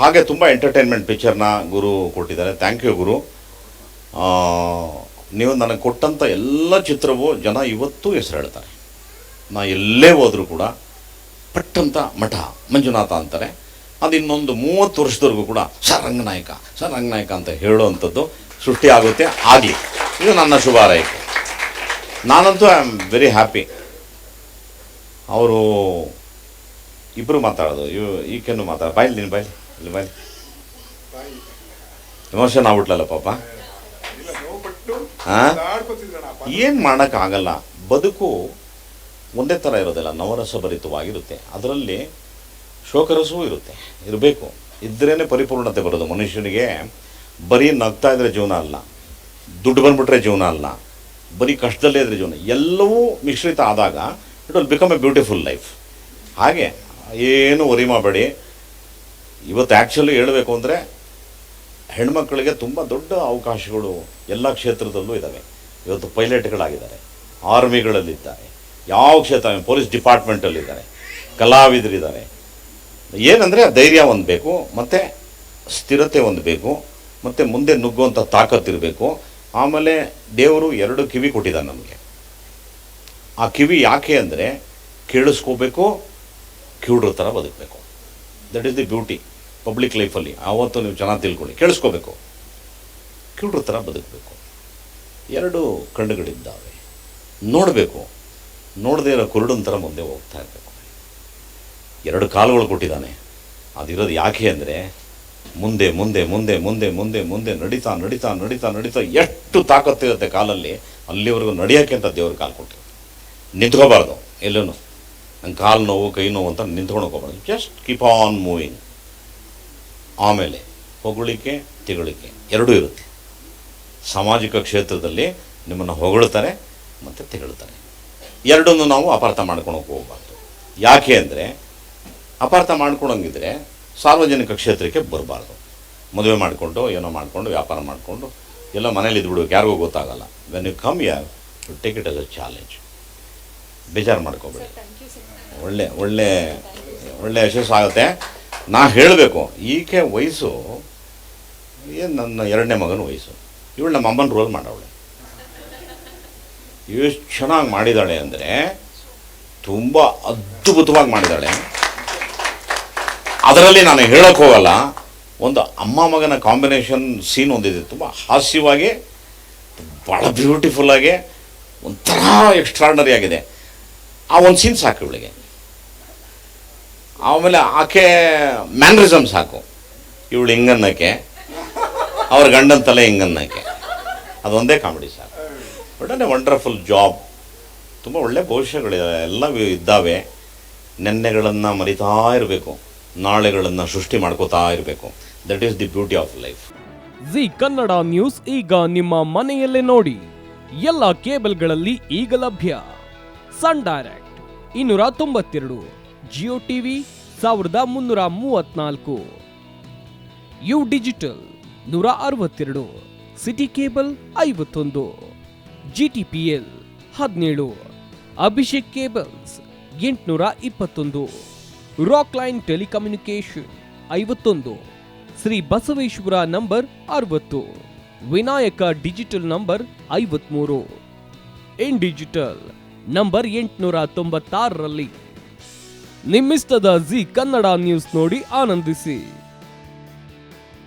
ಹಾಗೆ ತುಂಬ ಎಂಟರ್ಟೈನ್ಮೆಂಟ್ ಪಿಕ್ಚರ್ನ ಗುರು ಕೊಟ್ಟಿದ್ದಾರೆ. ಥ್ಯಾಂಕ್ ಯು ಗುರು. ನೀವು ನನಗೆ ಕೊಟ್ಟಂಥ ಎಲ್ಲ ಚಿತ್ರವೂ ಜನ ಇವತ್ತೂ ಹೆಸರು ಹೇಳ್ತಾರೆ. ನಾ ಎಲ್ಲೇ ಹೋದರೂ ಕೂಡ ಪಟ್ಟಂತ ಮಠ ಮಂಜುನಾಥ ಅಂತಾರೆ. ಅದು ಇನ್ನೊಂದು 30 ವರ್ಷದವರೆಗೂ ಕೂಡ ಸರ್ ರಂಗನಾಯಕ ಅಂತ ಹೇಳುವಂಥದ್ದು ಸೃಷ್ಟಿ ಆಗುತ್ತೆ, ಆಗಲಿ. ಇದು ನನ್ನ ಶುಭ ಹಾರೈಕೆ. ನಾನಂತೂ ಐ ಆಮ್ ವೆರಿ ಹ್ಯಾಪಿ. ಅವರು ಇಬ್ಬರು ಮಾತಾಡೋದು, ಈಕೆನ್ನು ಬಾಯ್ಲಿ ನೀನು ಬಾಯ್ಲಿ ಎಮೋಷನ್ ಆಗ್ಬಿಟ್ಲಲ್ಲ ಪಾಪ. ಏನು ಮಾಡೋಕ್ಕಾಗಲ್ಲ. ಬದುಕು ಒಂದೇ ಥರ ಇರೋದಿಲ್ಲ, ನವರಸಭರಿತವಾಗಿರುತ್ತೆ. ಅದರಲ್ಲಿ ಶೋಕರಸವೂ ಇರಬೇಕು. ಇದ್ರೇ ಪರಿಪೂರ್ಣತೆ ಬರೋದು ಮನುಷ್ಯನಿಗೆ. ಬರೀ ನಗ್ತಾ ಇದ್ರೆ ಜೀವನ ಅಲ್ಲ, ದುಡ್ಡು ಬಂದುಬಿಟ್ರೆ ಜೀವನ ಅಲ್ಲ, ಬರೀ ಕಷ್ಟದಲ್ಲೇ ಇದ್ರೆ ಜೀವನ. ಎಲ್ಲವೂ ಮಿಶ್ರಿತ ಆದಾಗ it will become A beautiful life. ಹಾಗೆ ಏನು ವರಿ ಮಾಡಬೇಡಿ. ಇವತ್ತು ಆ್ಯಕ್ಚುಲಿ ಹೇಳಬೇಕು ಅಂದರೆ ಹೆಣ್ಮಕ್ಳಿಗೆ ತುಂಬ ದೊಡ್ಡ ಅವಕಾಶಗಳು ಎಲ್ಲ ಕ್ಷೇತ್ರದಲ್ಲೂ ಇದ್ದಾವೆ. ಇವತ್ತು ಪೈಲಟ್ಗಳಾಗಿದ್ದಾರೆ, ಆರ್ಮಿಗಳಲ್ಲಿದ್ದಾರೆ, ಯಾವ ಕ್ಷೇತ್ರ, ಪೊಲೀಸ್ ಡಿಪಾರ್ಟ್ಮೆಂಟಲ್ಲಿದ್ದಾರೆ, ಕಲಾವಿದರಿದ್ದಾರೆ. ಏನಂದರೆ ಧೈರ್ಯ ಒಂದು ಬೇಕು, ಮತ್ತು ಸ್ಥಿರತೆ ಒಂದು ಬೇಕು, ಮತ್ತು ಮುಂದೆ ನುಗ್ಗುವಂಥ ತಾಕತ್ತಿರಬೇಕು. ಆಮೇಲೆ ದೇವರು 2 ಕಿವಿ ಕೊಟ್ಟಿದ್ದಾನೆ ನಮಗೆ. ಆ ಕಿವಿ ಯಾಕೆ ಅಂದರೆ ಕೇಳಿಸ್ಕೋಬೇಕು, ಕಿವುಡ್ರ ಥರ ಬದುಕಬೇಕು. That is the beauty public ಲೈಫಲ್ಲಿ. ಆವತ್ತು ನೀವು ಚೆನ್ನಾಗಿ ತಿಳ್ಕೊಳ್ಳಿ, ಕೇಳಿಸ್ಕೋಬೇಕು, ಕಿವುಡ್ರ ಥರ ಬದುಕಬೇಕು. 2 ಕಣ್ಣುಗಳಿದ್ದಾವೆ, ನೋಡಬೇಕು, ನೋಡದೇ ಇರೋ ಕುರುಡನ ಥರ ಮುಂದೆ ಹೋಗ್ತಾ ಇರಬೇಕು. 2 ಕಾಲುಗಳು ಕೊಟ್ಟಿದ್ದಾನೆ. ಅದಿರೋದು ಯಾಕೆ ಅಂದರೆ ಮುಂದೆ ಮುಂದೆ ಮುಂದೆ ಮುಂದೆ ಮುಂದೆ ಮುಂದೆ ನಡೀತಾ ನಡೀತಾ ನಡೀತಾ ನಡೀತಾ ಎಷ್ಟು ತಾಕತ್ತಿರುತ್ತೆ ಕಾಲಲ್ಲಿ, ಅಲ್ಲಿವರೆಗೂ ನಡೆಯೋಕ್ಕೆ ಅಂತ ದೇವ್ರ ಕಾಲು ಕೊಟ್ಟಿರುತ್ತೆ. ನಿಂತ್ಕೋಬಾರ್ದು ಎಲ್ಲೂ. ನಂಗೆ ಕಾಲು ನೋವು ಕೈ ನೋವು ಅಂತ ನಿಂತ್ಕೊಂಡು ಹೋಗ್ಬಾರ್ದು. Just keep on moving. ಆಮೇಲೆ ಹೊಗಳಿಕೆ ತಿಗಳಿಕೆ 2 ಇರುತ್ತೆ. ಸಾಮಾಜಿಕ ಕ್ಷೇತ್ರದಲ್ಲಿ ನಿಮ್ಮನ್ನು ಹೊಗಳ್ತಾರೆ ಮತ್ತು ತಿಗಳ್ತಾರೆ. 2 ನಾವು ಅಪಾರ್ಥ ಮಾಡ್ಕೊಳಕ್ಕೆ ಹೋಗಬಾರ್ದು. ಯಾಕೆ ಅಂದರೆ ಅಪಾರ್ಥ ಮಾಡ್ಕೊಳಂಗಿದ್ರೆ ಸಾರ್ವಜನಿಕ ಕ್ಷೇತ್ರಕ್ಕೆ ಬರಬಾರ್ದು. ಮದುವೆ ಮಾಡಿಕೊಂಡು ಏನೋ ಮಾಡಿಕೊಂಡು ವ್ಯಾಪಾರ ಮಾಡಿಕೊಂಡು ಎಲ್ಲ ಮನೇಲಿ ಇದ್ಬಿಡ್ಬೇಕು, ಯಾರಿಗೂ ಗೊತ್ತಾಗಲ್ಲ. When you come here you take it as a challenge. ಬೇಜಾರು ಮಾಡ್ಕೋಬೇಡಿ. ಒಳ್ಳೆ ಯಶಸ್ಸು ಆಗುತ್ತೆ. ನಾ ಹೇಳಬೇಕು, ಈಕೆ ವಯಸ್ಸು ಏನು ನನ್ನ 2ನೇ ಮಗನ ವಯಸ್ಸು. ಇವಳು ನಮ್ಮ ಅಮ್ಮನ ರೋಲ್ ಮಾಡವಳೆ. ಎಷ್ಟು ಚೆನ್ನಾಗಿ ಮಾಡಿದ್ದಾಳೆ ಅಂದರೆ ತುಂಬ ಅದ್ಭುತವಾಗಿ ಮಾಡಿದ್ದಾಳೆ. ಅದರಲ್ಲಿ ನಾನು ಹೇಳೋಕ್ಕೆ ಹೋಗಲ್ಲ. ಒಂದು ಅಮ್ಮ ಮಗನ ಕಾಂಬಿನೇಷನ್ ಸೀನ್ ಒಂದಿದೆ, ತುಂಬ ಹಾಸ್ಯವಾಗಿ, ಭಾಳ ಬ್ಯೂಟಿಫುಲ್ಲಾಗಿ, ಒಂಥರ ಎಕ್ಸ್ಟ್ರಾರ್ಡನರಿ ಆಗಿದೆ. ಆ ಒಂದು ಸೀನ್ ಸಾಕು ಇವಳಿಗೆ. ಆಮೇಲೆ ಆಕೆ ಮ್ಯಾನ್ರಿಸಮ್ ಸಾಕು. ಇವಳು ಹಿಂಗನ್ನಕ್ಕೆ, ಅವ್ರ ಗಂಡನ ತಲೆ ಹಿಂಗನ್ನಕ್ಕೆ, ಅದೊಂದೇ ಕಾಮಿಡಿ ಸಾಕು. ಬಟ್ ಅದೇ ವಂಡರ್ಫುಲ್ ಜಾಬ್. ತುಂಬ ಒಳ್ಳೆ ಭವಿಷ್ಯಗಳಿದ್ದಾವೆ, ಎಲ್ಲ ಇದ್ದಾವೆ. ನೆನ್ನೆಗಳನ್ನು ಮರಿತಾ ಇರಬೇಕು, ನಾಳೆಗಳನ್ನು ಸೃಷ್ಟಿ ಮಾಡ್ಕೋತಾ ಇರಬೇಕು. That is the beauty of life. Zee Kannada news ಈಗ ನಿಮ್ಮ ಮನೆಯಲ್ಲೇ ನೋಡಿ. ಎಲ್ಲ ಕೇಬಲ್ಗಳಲ್ಲಿ ಈಗ ಲಭ್ಯ. Sun Direct 292, Jio TV 1334, U digital 162, city cable 51, GTPL 17, Abhishek cables 821, rock line telecommunication 51, Shri Basaveshwara number 60, Vinayaka digital number 53, in digital number 896ರಲ್ಲಿ. ನಿಮ್ಮಿಸ್ತದ ಜಿ ಕನ್ನಡ ನ್ಯೂಸ್ ನೋಡಿ ಆನಂದಿಸಿ.